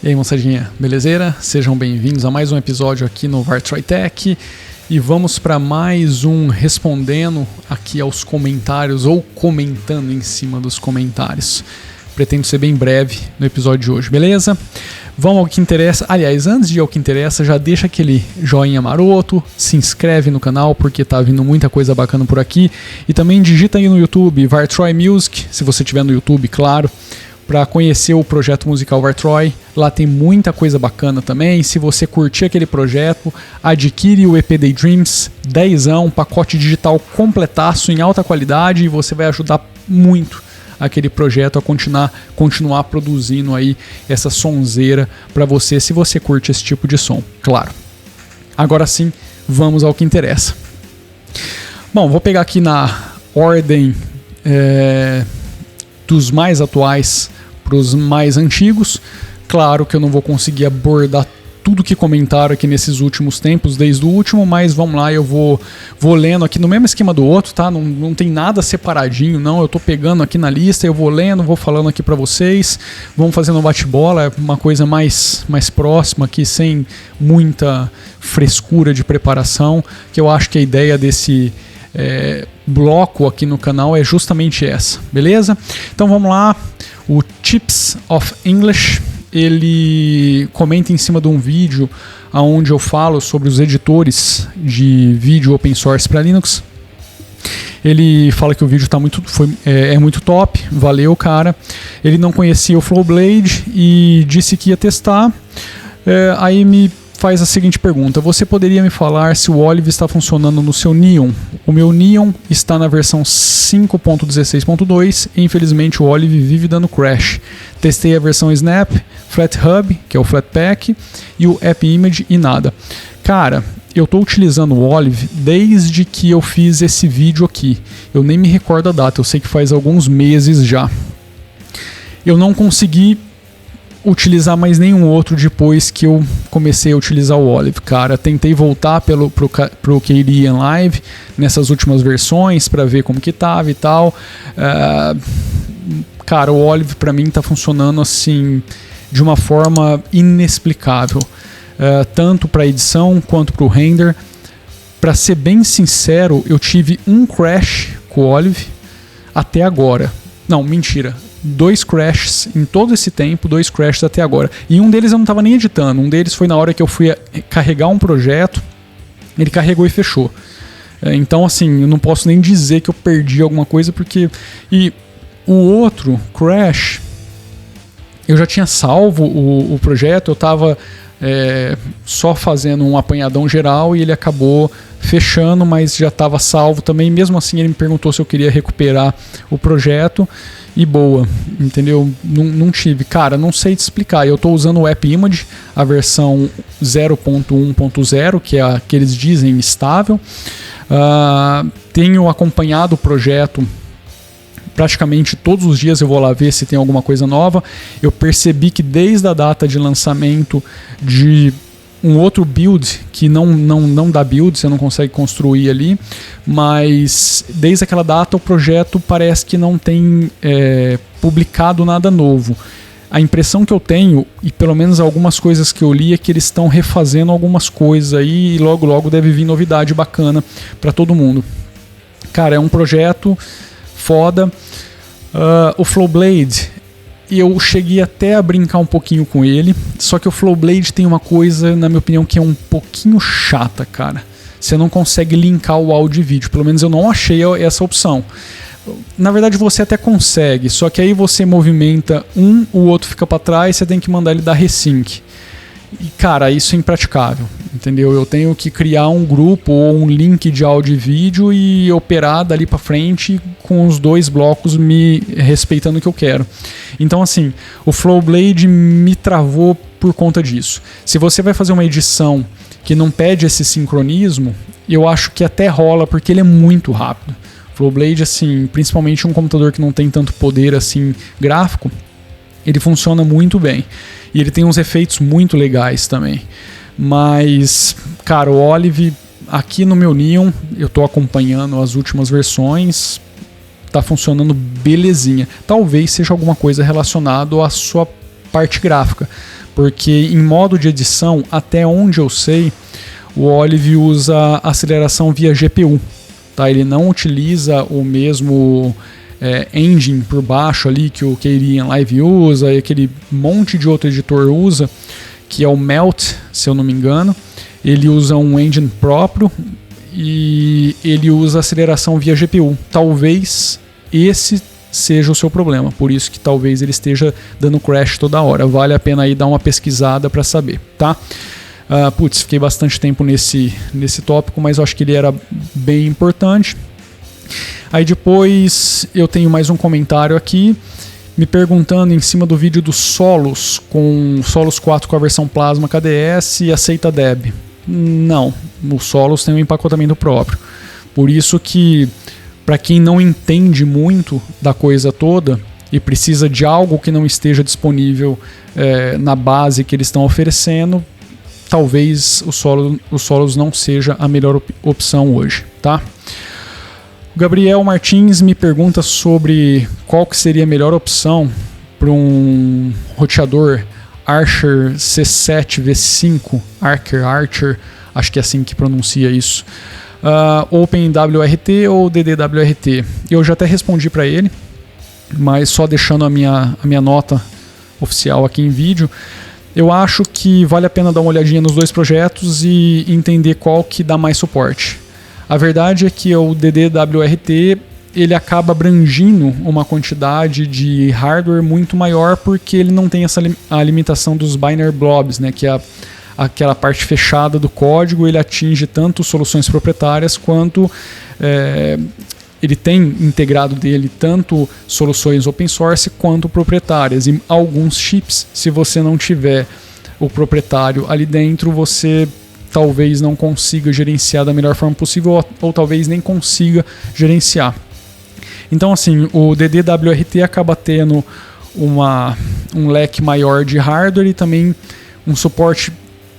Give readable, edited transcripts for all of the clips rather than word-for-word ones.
E aí, moçadinha, belezeira? Sejam bem-vindos a mais um episódio aqui no Vartroy Tech e vamos para mais um respondendo aqui aos comentários ou comentando em cima dos comentários. Pretendo ser bem breve no episódio de hoje, beleza? Vamos ao que interessa. Aliás, antes de ir ao que interessa, já deixa aquele joinha maroto, se inscreve no canal porque tá vindo muita coisa bacana por aqui e também digita aí no YouTube Vartroy Music, se você tiver no YouTube, claro, para conhecer o projeto musical Vartroy. Lá tem muita coisa bacana também. Se você curtir aquele projeto, adquire o EP Daydreams 10ão, pacote digital completaço em alta qualidade, e você vai ajudar muito aquele projeto a continuar produzindo aí essa sonzeira para você, se você curte esse tipo de som, claro. Agora sim, vamos ao que interessa. Bom, vou pegar aqui na ordem dos mais atuais para os mais antigos. Claro que eu não vou conseguir abordar tudo que comentaram aqui nesses últimos tempos, desde o último, mas vamos lá, eu vou lendo aqui no mesmo esquema do outro, tá? Não tem nada separadinho, não. Eu tô pegando aqui na lista, eu vou lendo, vou falando aqui para vocês, vamos fazendo um bate-bola, é uma coisa mais próxima aqui, sem muita frescura de preparação, que eu acho que a ideia desse bloco aqui no canal é justamente essa, beleza? Então vamos lá. O Tips of English, ele comenta em cima de um vídeo onde eu falo sobre os editores de vídeo open source para Linux. Ele fala que o vídeo é muito top, valeu, cara. Ele não conhecia o Flowblade e disse que ia testar. Aí me faz a seguinte pergunta: você poderia me falar se o Olive está funcionando no seu Neon? O meu Neon está na versão 5.16.2 e infelizmente o Olive vive dando crash. Testei a versão Snap, FlatHub, que é o Flatpak, e o AppImage e nada. Cara, eu estou utilizando o Olive desde que eu fiz esse vídeo aqui. Eu nem me recordo a data, eu sei que faz alguns meses já. Eu não consegui utilizar mais nenhum outro depois que eu comecei a utilizar o Olive, cara. Tentei voltar pro KDE Live nessas últimas versões para ver como que tava e tal. Cara, o Olive para mim tá funcionando assim de uma forma inexplicável, tanto para edição quanto para o render. Para ser bem sincero, eu tive um crash com o Olive até agora. Não, mentira. 2 crashes em todo esse tempo, 2 crashes até agora. E um deles eu não estava nem editando. Um deles foi na hora que eu fui carregar um projeto, ele carregou e fechou. Então, assim, eu não posso nem dizer que eu perdi alguma coisa, porque... E o outro crash, eu já tinha salvo o projeto, eu estava só fazendo um apanhadão geral e ele acabou fechando, mas já estava salvo também. Mesmo assim, ele me perguntou se eu queria recuperar o projeto. E boa, entendeu? Não tive. Cara, não sei te explicar. Eu estou usando o AppImage, a versão 0.1.0, que é a que eles dizem estável. Tenho acompanhado o projeto praticamente todos os dias. Eu vou lá ver se tem alguma coisa nova. Eu percebi que desde a data de lançamento de um outro build, que não dá build, você não consegue construir ali, mas desde aquela data o projeto parece que não tem publicado nada novo. A impressão que eu tenho, e pelo menos algumas coisas que eu li, é que eles estão refazendo algumas coisas aí e logo deve vir novidade bacana para todo mundo. Cara, é um projeto foda. O Flowblade, eu cheguei até a brincar um pouquinho com ele, só que o Flowblade tem uma coisa, na minha opinião, que é um pouquinho chata, cara. Você não consegue linkar o áudio e vídeo, pelo menos eu não achei essa opção. Na verdade você até consegue, só que aí você movimenta o outro fica para trás, você tem que mandar ele dar resync. E cara, isso é impraticável, entendeu? Eu tenho que criar um grupo ou um link de áudio e vídeo e operar dali para frente com os 2 blocos me respeitando o que eu quero. Então assim, o Flowblade me travou por conta disso. Se você vai fazer uma edição que não pede esse sincronismo, eu acho que até rola, porque ele é muito rápido. Flowblade, assim, principalmente um computador que não tem tanto poder assim gráfico, ele funciona muito bem. E ele tem uns efeitos muito legais também. Mas, cara, o Olive, aqui no meu Neon, eu estou acompanhando as últimas versões, tá funcionando belezinha. Talvez seja alguma coisa relacionada à sua parte gráfica, porque em modo de edição, até onde eu sei, o Olive usa aceleração via GPU, tá? Ele não utiliza o mesmo engine por baixo ali que o Keyrian Live usa e aquele monte de outro editor usa, que é o Melt, se eu não me engano. Ele usa um engine próprio e ele usa aceleração via GPU. Talvez esse seja o seu problema, por isso que talvez ele esteja dando crash toda hora. Vale a pena aí dar uma pesquisada para saber, tá? Fiquei bastante tempo nesse tópico, mas eu acho que ele era bem importante. Aí depois eu tenho mais um comentário aqui, me perguntando em cima do vídeo do Solos, com Solos 4 com a versão Plasma KDS e aceita DEB. Não, o Solos tem um empacotamento próprio. Por isso que, para quem não entende muito da coisa toda e precisa de algo que não esteja disponível na base que eles estão oferecendo, talvez o Solos não seja a melhor opção hoje, tá? O Gabriel Martins me pergunta sobre qual que seria a melhor opção para um roteador Archer C7 V5, Archer, acho que é assim que pronuncia isso, OpenWRT ou DDWRT. Eu já até respondi para ele, mas só deixando a minha nota oficial aqui em vídeo. Eu acho que vale a pena dar uma olhadinha nos dois projetos e entender qual que dá mais suporte. A verdade é que o DDWRT ele acaba abrangindo uma quantidade de hardware muito maior porque ele não tem a limitação dos binary blobs, né, que é aquela parte fechada do código. Ele atinge tanto soluções proprietárias quanto ele tem integrado dele tanto soluções open source quanto proprietárias. E alguns chips, se você não tiver o proprietário ali dentro, você talvez não consiga gerenciar da melhor forma possível ou talvez nem consiga gerenciar. Então assim, o DDWRT acaba tendo um leque maior de hardware e também um suporte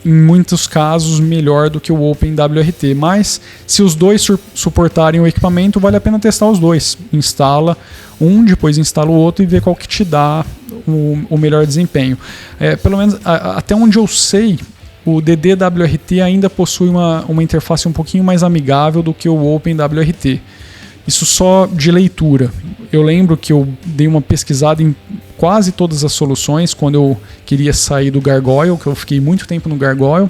em muitos casos melhor do que o OpenWRT, mas se os dois suportarem o equipamento, vale a pena testar os dois. Instala um, depois instala o outro e vê qual que te dá o melhor desempenho. Pelo menos até onde eu sei, o DDWRT ainda possui uma interface um pouquinho mais amigável do que o OpenWRT. Isso só de leitura. Eu lembro que eu dei uma pesquisada em quase todas as soluções quando eu queria sair do Gargoyle, que eu fiquei muito tempo no Gargoyle.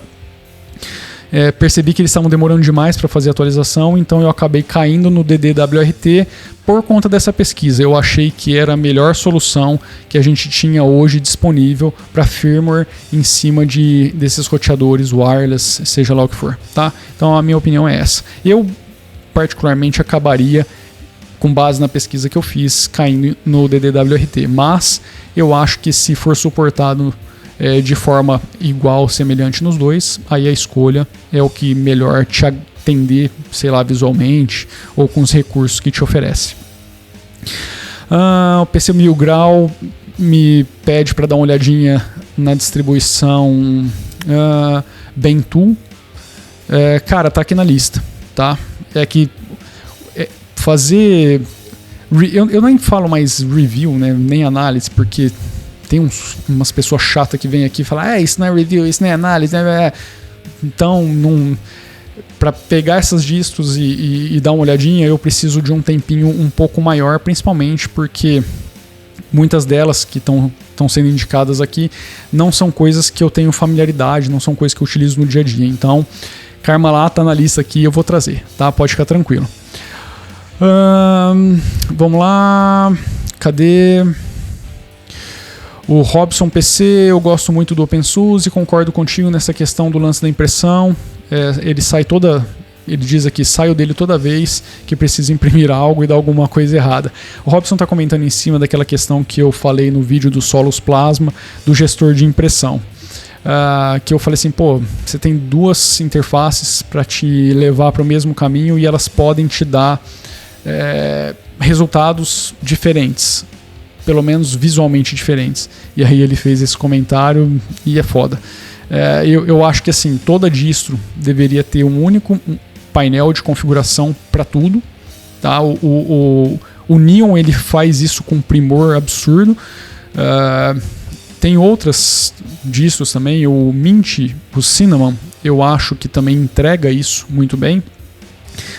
Percebi que eles estavam demorando demais para fazer a atualização, então eu acabei caindo no DDWRT por conta dessa pesquisa. Eu achei que era a melhor solução que a gente tinha hoje disponível para firmware em cima desses roteadores wireless, seja lá o que for, tá? Então a minha opinião é essa. Eu particularmente acabaria, com base na pesquisa que eu fiz, caindo no DDWRT, mas eu acho que se for suportado de forma igual, semelhante nos dois, aí a escolha é o que melhor te atender, sei lá, visualmente ou com os recursos que te oferece. O PC 1000 Grau me pede para dar uma olhadinha na distribuição Bentool. Cara, tá aqui na lista, tá? É que fazer... Eu nem falo mais review, né, nem análise, porque tem umas pessoas chatas que vêm aqui e falam isso não é review, isso não é análise, né? Então, para pegar essas distros e dar uma olhadinha, eu preciso de um tempinho um pouco maior, principalmente porque muitas delas que estão sendo indicadas aqui não são coisas que eu tenho familiaridade, não são coisas que eu utilizo no dia a dia. Então, Karmalah tá na lista aqui, eu vou trazer, tá? Pode ficar tranquilo. Vamos lá, cadê? O Robson PC, eu gosto muito do OpenSUSE, concordo contigo nessa questão do lance da impressão. Ele diz aqui, saio dele toda vez que precisa imprimir algo e dá alguma coisa errada. O Robson está comentando em cima daquela questão que eu falei no vídeo do Solos Plasma, do gestor de impressão. Que eu falei assim, você tem duas interfaces para te levar para o mesmo caminho e elas podem te dar resultados diferentes, pelo menos visualmente diferentes. E aí ele fez esse comentário e é foda. Eu acho que assim, toda distro deveria ter um único painel de configuração para tudo, tá? O Neon ele faz isso com primor absurdo. Tem outras distros também, o Mint, o Cinnamon, eu acho que também entrega isso muito bem.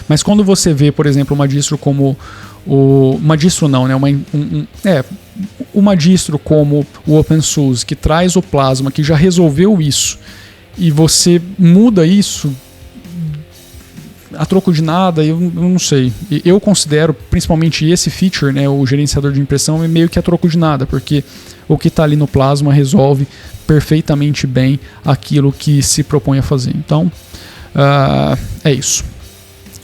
Mas quando você vê, por exemplo, uma distro como uma distro não, né? Uma distro como o OpenSUSE, que traz o Plasma, que já resolveu isso, e você muda isso a troco de nada, eu não sei. Eu considero, principalmente esse feature, né, o gerenciador de impressão, é meio que a troco de nada, porque o que está ali no Plasma resolve perfeitamente bem aquilo que se propõe a fazer. Então, é isso.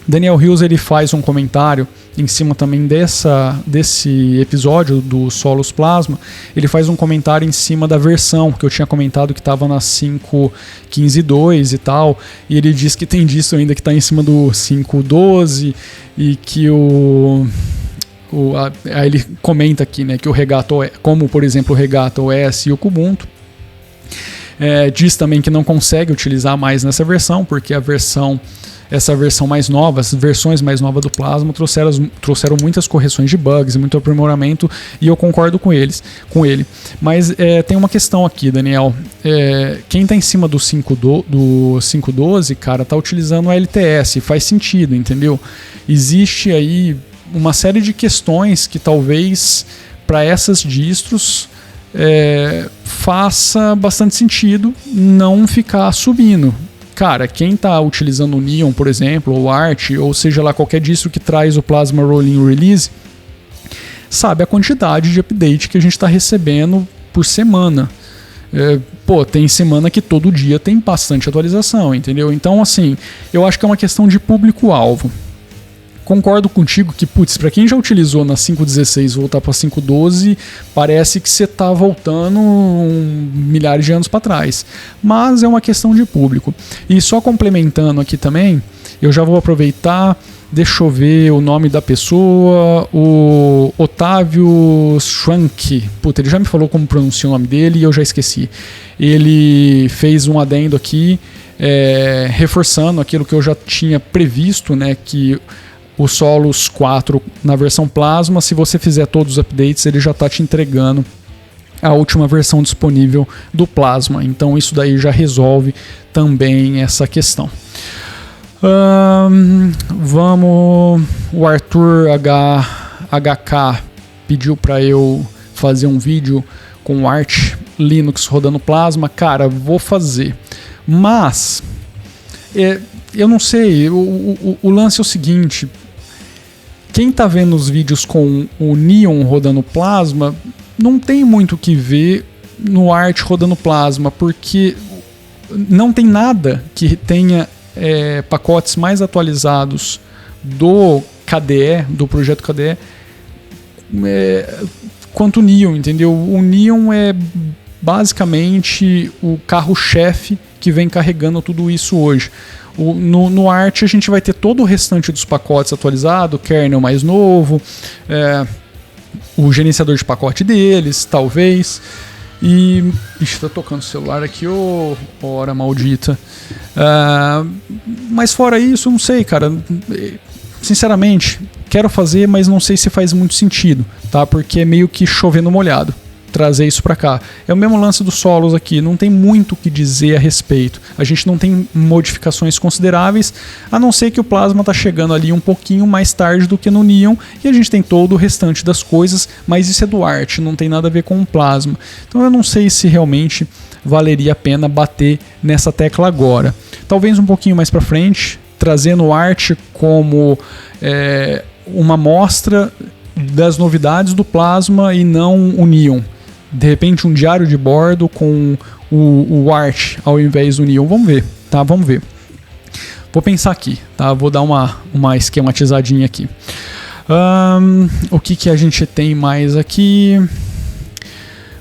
Daniel Hills, ele faz um comentário em cima também desse episódio do Solus Plasma. Ele faz um comentário em cima da versão que eu tinha comentado que estava na 5.15.2 e tal, e ele diz que tem disso ainda que está em cima do 5.12 e que aí ele comenta aqui, né, que o Regata, como por exemplo o Regata OS e o Kubuntu, diz também que não consegue utilizar mais nessa versão, porque essa versão mais nova, as versões mais novas do Plasma trouxeram muitas correções de bugs, muito aprimoramento, e eu concordo com ele. Mas tem uma questão aqui, Daniel. Quem está em cima do 5.12, cara, está utilizando o LTS, faz sentido, entendeu? Existe aí uma série de questões que talvez para essas distros faça bastante sentido não ficar subindo. Cara, quem está utilizando o Neon, por exemplo, ou Arch, ou seja lá qualquer distro que traz o Plasma Rolling Release, sabe a quantidade de update que a gente está recebendo por semana. Tem semana que todo dia tem bastante atualização, entendeu? Então, assim, eu acho que é uma questão de público-alvo. Concordo contigo que, para quem já utilizou na 5.16 voltar para 5.12, parece que você está voltando milhares de anos para trás. Mas é uma questão de público. E só complementando aqui também, eu já vou aproveitar, deixa eu ver o nome da pessoa, o Otávio Schwank. Ele já me falou como pronuncia o nome dele e eu já esqueci. Ele fez um adendo aqui, reforçando aquilo que eu já tinha previsto, né, que o Solus 4 na versão Plasma, se você fizer todos os updates, ele já está te entregando a última versão disponível do Plasma. Então isso daí já resolve também essa questão. O Arthur HK pediu para eu fazer um vídeo com Arch Linux rodando Plasma. Cara, vou fazer. Mas eu não sei, o lance é o seguinte. Quem está vendo os vídeos com o Neon rodando Plasma não tem muito o que ver no Arch rodando Plasma, porque não tem nada que tenha pacotes mais atualizados do KDE, do projeto KDE, quanto o Neon, entendeu? O Neon é basicamente o carro-chefe que vem carregando tudo isso hoje. No Arch a gente vai ter todo o restante dos pacotes atualizado, kernel mais novo, o gerenciador de pacote deles, talvez. E... Ixi, tá tocando o celular aqui, hora maldita. Mas fora isso, não sei, cara. Sinceramente, quero fazer, mas não sei se faz muito sentido, tá? Porque é meio que chover no molhado trazer isso para cá. É o mesmo lance do Solus aqui, não tem muito o que dizer a respeito. A gente não tem modificações consideráveis, a não ser que o Plasma tá chegando ali um pouquinho mais tarde do que no Neon, e a gente tem todo o restante das coisas, mas isso é do Arch, não tem nada a ver com o Plasma. Então eu não sei se realmente valeria a pena bater nessa tecla agora. Talvez um pouquinho mais para frente, trazendo o Arch como uma amostra das novidades do Plasma e não o Neon. De repente um diário de bordo com o Arch ao invés do Neon. Vamos ver, tá? Vamos ver. Vou pensar aqui, tá? Vou dar uma esquematizadinha aqui. O que a gente tem mais aqui?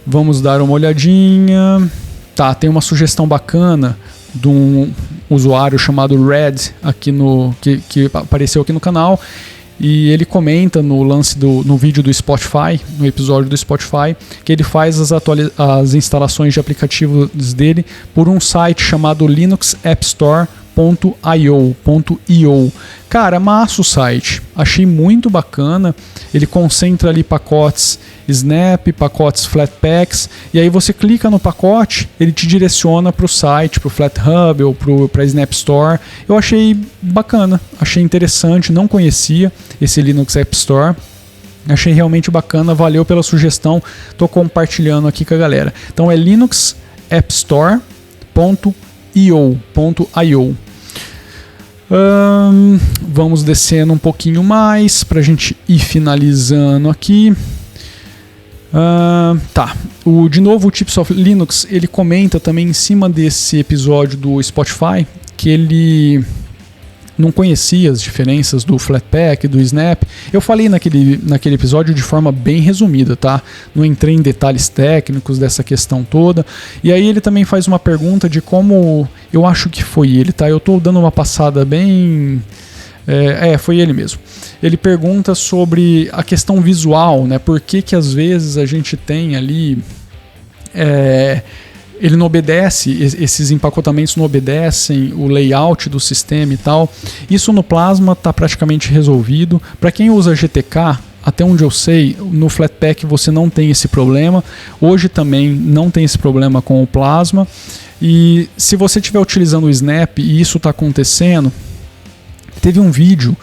Vamos dar uma olhadinha. Tá, tem uma sugestão bacana de um usuário chamado Red aqui que apareceu aqui no canal. E ele comenta no vídeo do Spotify, no episódio do Spotify, que ele faz as instalações de aplicativos dele por um site chamado linuxappstore.com. Cara, massa o site, achei muito bacana. Ele concentra ali pacotes Snap, pacotes Flatpaks, e aí você clica no pacote, ele te direciona para o site, para o FlatHub ou para a Snap Store. Eu achei bacana, achei interessante, não conhecia esse Linux App Store. Achei realmente bacana, valeu pela sugestão, estou compartilhando aqui com a galera. Então é linuxappstore.io. Vamos descendo um pouquinho mais para a gente ir finalizando aqui. De novo o Tips of Linux, ele comenta também em cima desse episódio do Spotify que ele não conhecia as diferenças do Flatpak, do Snap. Eu falei naquele episódio de forma bem resumida, tá? Não entrei em detalhes técnicos dessa questão toda. E aí ele também faz uma pergunta de como, eu acho que foi ele, tá? Eu tô dando uma passada bem... foi ele mesmo. Ele pergunta sobre a questão visual, né? Por que às vezes a gente tem ali... ele não obedece, esses empacotamentos não obedecem o layout do sistema e tal. Isso no Plasma está praticamente resolvido. Para quem usa GTK, até onde eu sei, no Flatpak você não tem esse problema. Hoje também não tem esse problema com o Plasma. E se você estiver utilizando o Snap e isso está acontecendo, teve um vídeo,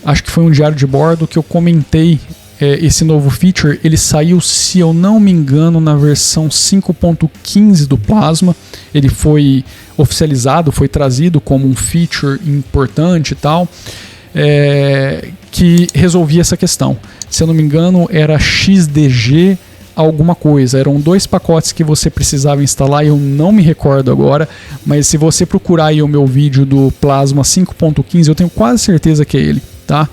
acho que foi um diário de bordo, que eu comentei. Esse novo feature, ele saiu, se eu não me engano, na versão 5.15 do Plasma. Ele foi oficializado, foi trazido como um feature importante e tal, que resolvia essa questão. Se eu não me engano, era XDG alguma coisa. Eram 2 pacotes que você precisava instalar, eu não me recordo agora, mas se você procurar aí o meu vídeo do Plasma 5.15, eu tenho quase certeza que é ele. Tá?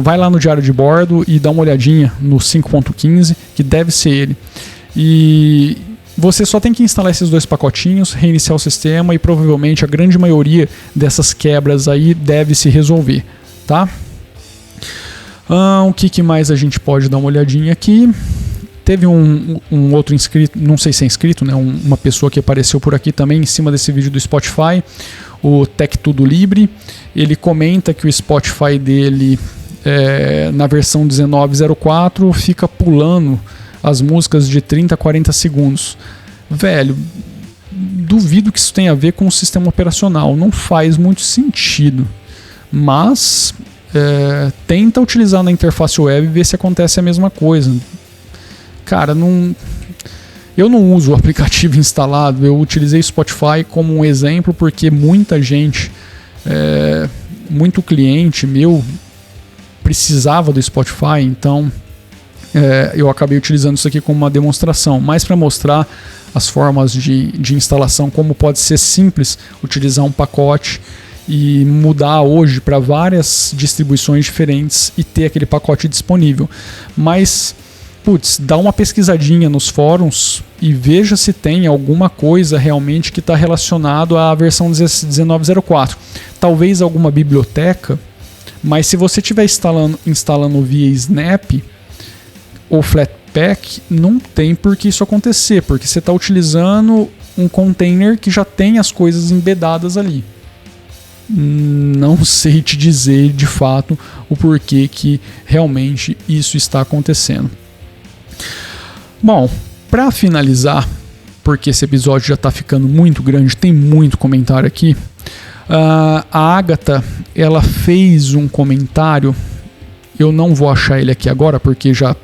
Vai lá no diário de bordo e dá uma olhadinha no 5.15, que deve ser ele. E você só tem que instalar esses 2 pacotinhos, reiniciar o sistema e provavelmente a grande maioria dessas quebras aí deve se resolver. Tá? O que mais a gente pode dar uma olhadinha aqui? Teve um outro inscrito, não sei se é inscrito, né? Uma pessoa que apareceu por aqui também em cima desse vídeo do Spotify, o Tech Tudo Libre. Ele comenta que o Spotify dele, na versão 19.04, fica pulando as músicas de 30 a 40 segundos. Velho, duvido que isso tenha a ver com o sistema operacional, não faz muito sentido. Mas tenta utilizar na interface web e ver se acontece a mesma coisa. Cara, eu não uso o aplicativo instalado, eu utilizei o Spotify como um exemplo porque muita gente, muito cliente meu precisava do Spotify, então eu acabei utilizando isso aqui como uma demonstração, mais para mostrar as formas de instalação, como pode ser simples utilizar um pacote e mudar hoje para várias distribuições diferentes e ter aquele pacote disponível. Mas dá uma pesquisadinha nos fóruns e veja se tem alguma coisa realmente que está relacionado à versão 19.04. Talvez alguma biblioteca, mas se você estiver instalando via Snap ou Flatpak, não tem por que isso acontecer, porque você está utilizando um container que já tem as coisas embedadas ali. Não sei te dizer de fato o porquê que realmente isso está acontecendo. Bom, para finalizar, porque esse episódio já está ficando muito grande, tem muito comentário aqui, a Agatha, ela fez um comentário, eu não vou achar ele aqui agora porque já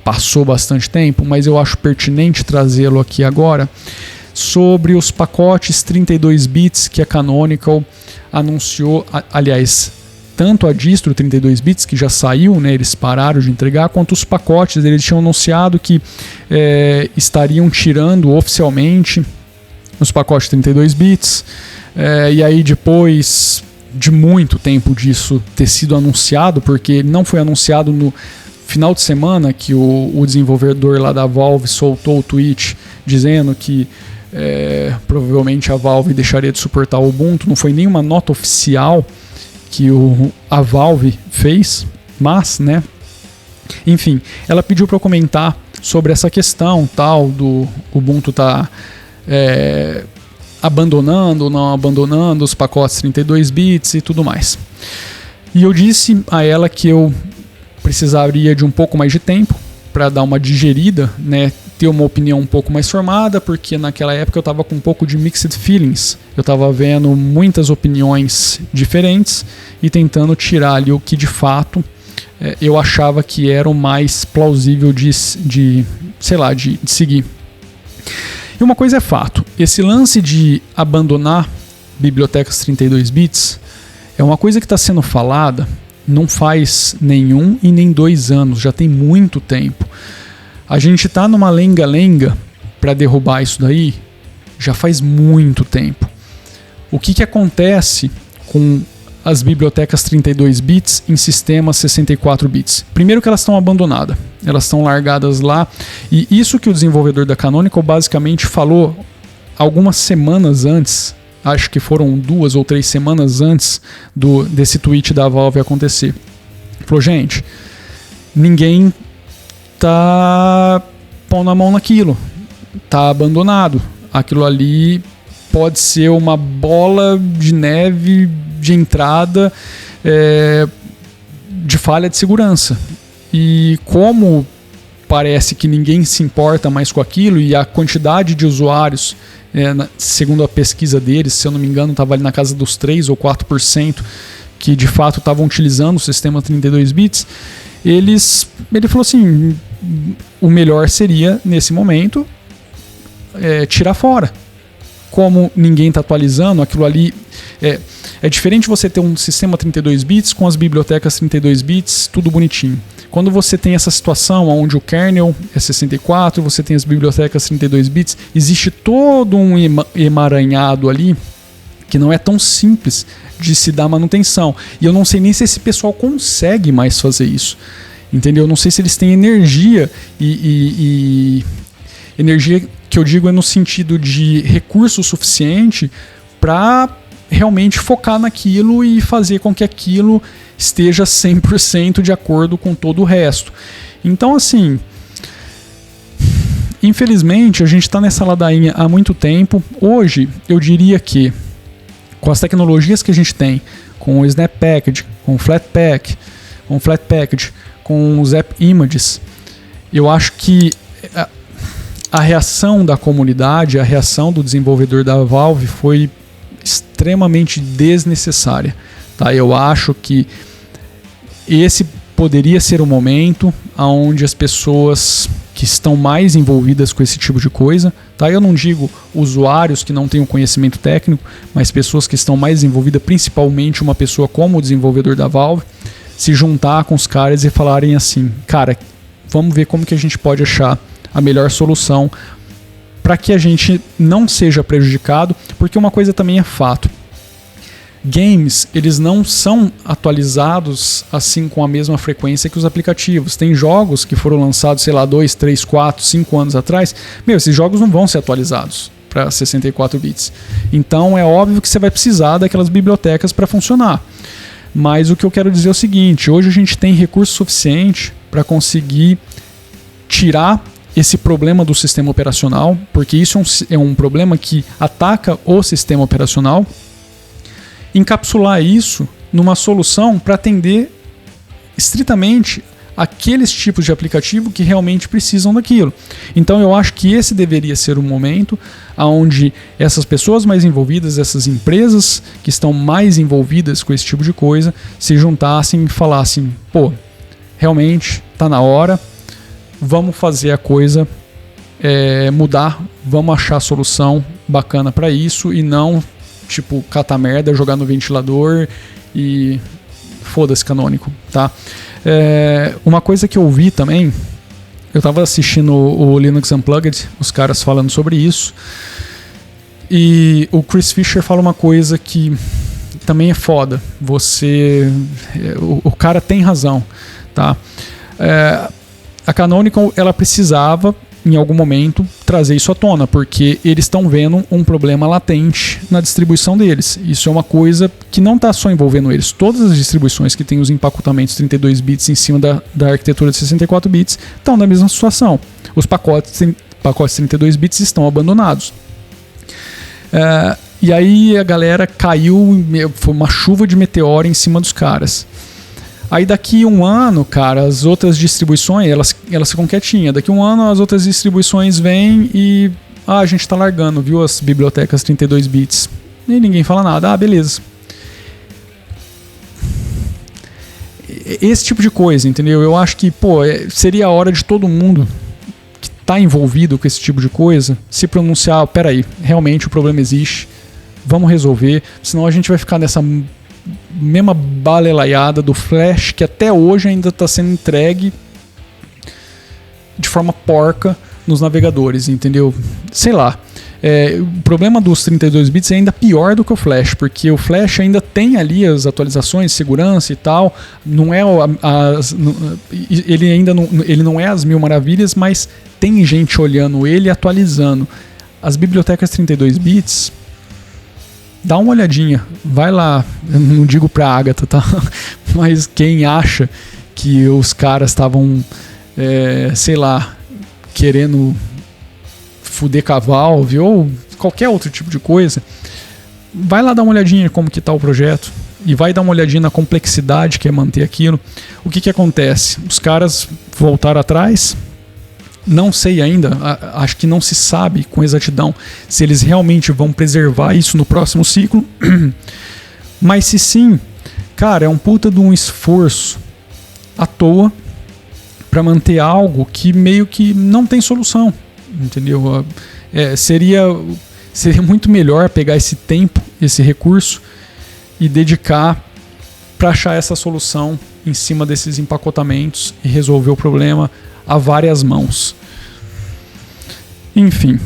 passou bastante tempo, mas eu acho pertinente trazê-lo aqui agora, sobre os pacotes 32 bits que a Canonical anunciou, aliás, tanto a distro 32 bits, que já saiu, né, eles pararam de entregar, quanto os pacotes, eles tinham anunciado que estariam tirando oficialmente os pacotes 32 bits, e aí depois de muito tempo disso ter sido anunciado, porque não foi anunciado no final de semana que o desenvolvedor lá da Valve soltou o tweet dizendo que provavelmente a Valve deixaria de suportar o Ubuntu, não foi nenhuma nota oficial que a Valve fez, mas, né, enfim, ela pediu para eu comentar sobre essa questão tal do Ubuntu tá abandonando ou não abandonando os pacotes 32 bits e tudo mais. E eu disse a ela que eu precisaria de um pouco mais de tempo para dar uma digerida, né, ter uma opinião um pouco mais formada, porque naquela época eu estava com um pouco de mixed feelings. Eu estava vendo muitas opiniões diferentes e tentando tirar ali o que de fato eu achava que era o mais plausível de seguir. E uma coisa é fato, esse lance de abandonar bibliotecas 32 bits é uma coisa que está sendo falada não faz nenhum e nem 2 anos, já tem muito tempo. A gente está numa lenga-lenga para derrubar isso daí já faz muito tempo. O que acontece com as bibliotecas 32 bits em sistemas 64 bits? Primeiro que elas estão abandonadas, elas estão largadas lá, e isso que o desenvolvedor da Canonical basicamente falou algumas semanas antes, acho que foram 2 ou 3 semanas antes desse tweet da Valve acontecer. Falou, gente, ninguém tá pondo a mão naquilo, tá abandonado. Aquilo ali pode ser uma bola de neve de entrada de falha de segurança. E como parece que ninguém se importa mais com aquilo e a quantidade de usuários, segundo a pesquisa deles, se eu não me engano, estava ali na casa dos 3 ou 4% que de fato estavam utilizando o sistema 32 bits, ele falou assim, o melhor seria, nesse momento, tirar fora. Como ninguém está atualizando, aquilo ali... É diferente você ter um sistema 32 bits com as bibliotecas 32 bits, tudo bonitinho. Quando você tem essa situação onde o kernel é 64, você tem as bibliotecas 32 bits, existe todo um emaranhado ali que não é tão simples de se dar manutenção. E eu não sei nem se esse pessoal consegue mais fazer isso. Entendeu? Eu não sei se eles têm energia energia que eu digo é no sentido de recurso suficiente para realmente focar naquilo e fazer com que aquilo esteja 100% de acordo com todo o resto. Então, assim, infelizmente a gente está nessa ladainha há muito tempo. Hoje, eu diria que com as tecnologias que a gente tem, com o Snap Package, com o Flatpak, com os App Images, eu acho que a reação da comunidade, a reação do desenvolvedor da Valve foi extremamente desnecessária. Tá? Eu acho que esse poderia ser o momento onde as pessoas que estão mais envolvidas com esse tipo de coisa, tá? Eu não digo usuários que não têm o conhecimento técnico, mas pessoas que estão mais envolvidas, principalmente uma pessoa como o desenvolvedor da Valve, se juntar com os caras e falarem assim, cara, vamos ver como que a gente pode achar a melhor solução para que a gente não seja prejudicado, porque uma coisa também é fato. Games, eles não são atualizados assim com a mesma frequência que os aplicativos. Tem jogos que foram lançados, sei lá, 2, 3, 4, 5 anos atrás. Esses jogos não vão ser atualizados para 64 bits. Então é óbvio que você vai precisar daquelas bibliotecas para funcionar. Mas o que eu quero dizer é o seguinte, hoje a gente tem recurso suficiente para conseguir tirar esse problema do sistema operacional, porque isso é um problema que ataca o sistema operacional, encapsular isso numa solução para atender estritamente aqueles tipos de aplicativo que realmente precisam daquilo. Então eu acho que esse deveria ser o momento onde essas pessoas mais envolvidas, essas empresas que estão mais envolvidas com esse tipo de coisa, se juntassem e falassem, pô, realmente está na hora, vamos fazer a coisa mudar, vamos achar a solução bacana para isso e não, tipo, catar merda, jogar no ventilador e foda-se Canonical, tá? Uma coisa que eu vi também, eu tava assistindo o Linux Unplugged, os caras falando sobre isso, e o Chris Fisher fala uma coisa que também é foda, o cara tem razão, tá? A Canonical, ela precisava, em algum momento, trazer isso à tona, porque eles estão vendo um problema latente na distribuição deles. Isso é uma coisa que não está só envolvendo eles. Todas as distribuições que têm os empacotamentos 32 bits em cima da arquitetura de 64 bits estão na mesma situação. Os pacotes 32 bits estão abandonados. E aí a galera caiu, foi uma chuva de meteoro em cima dos caras. Aí daqui um ano, cara, as outras distribuições, elas ficam quietinhas. Daqui um ano as outras distribuições vêm e... a gente tá largando, viu, as bibliotecas 32 bits. E ninguém fala nada. Beleza. Esse tipo de coisa, entendeu? Eu acho que, seria a hora de todo mundo que tá envolvido com esse tipo de coisa se pronunciar, peraí, realmente o problema existe, vamos resolver, senão a gente vai ficar nessa mesma balelaiada do Flash que até hoje ainda está sendo entregue de forma porca nos navegadores, entendeu? Sei lá. O problema dos 32 bits é ainda pior do que o Flash, porque o Flash ainda tem ali as atualizações, segurança e tal, não é ele ainda não, ele não é as mil maravilhas, mas tem gente olhando ele e atualizando. As bibliotecas 32 bits, dá uma olhadinha, vai lá, eu não digo pra Agatha, tá? Mas quem acha que os caras estavam, sei lá, querendo fuder com a Valve ou qualquer outro tipo de coisa, vai lá dar uma olhadinha como que tá o projeto e vai dar uma olhadinha na complexidade que é manter aquilo. O que acontece? Os caras voltaram atrás, não sei ainda, acho que não se sabe com exatidão se eles realmente vão preservar isso no próximo ciclo, mas se sim, cara, é um puta de um esforço à toa para manter algo que meio que não tem solução, entendeu? Seria muito melhor pegar esse tempo, esse recurso e dedicar para achar essa solução em cima desses empacotamentos e resolver o problema a várias mãos. Enfim,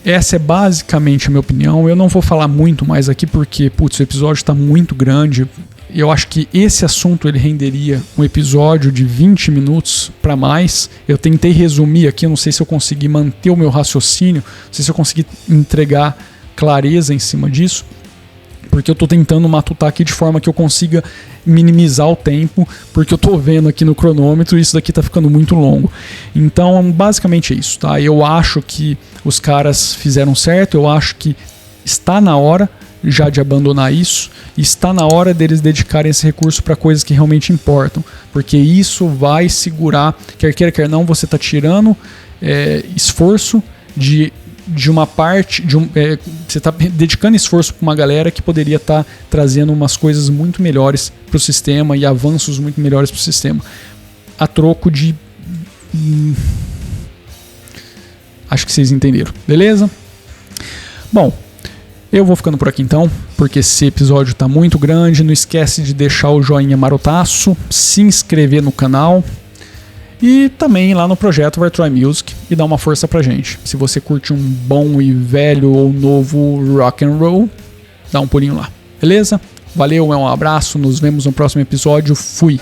essa é basicamente a minha opinião. Eu não vou falar muito mais aqui porque, o episódio está muito grande. Eu acho que esse assunto ele renderia um episódio de 20 minutos para mais. Eu tentei resumir aqui, não sei se eu consegui manter o meu raciocínio, não sei se eu consegui entregar clareza em cima disso, porque eu estou tentando matutar aqui de forma que eu consiga minimizar o tempo, porque eu estou vendo aqui no cronômetro e isso daqui está ficando muito longo. Então, basicamente é isso, tá? Eu acho que os caras fizeram certo, eu acho que está na hora já de abandonar isso, e está na hora deles dedicarem esse recurso para coisas que realmente importam, porque isso vai segurar, quer queira, quer não, você está tirando esforço de uma parte, você está dedicando esforço para uma galera que poderia estar trazendo umas coisas muito melhores para o sistema e avanços muito melhores para o sistema, a troco de... acho que vocês entenderam, beleza? Bom, eu vou ficando por aqui então, porque esse episódio está muito grande. Não esquece de deixar o joinha marotaço, se inscrever no canal e também lá no projeto Retro Music e dar uma força pra gente. Se você curte um bom e velho ou novo rock and roll, dá um pulinho lá, beleza? Valeu, um abraço, nos vemos no próximo episódio, fui!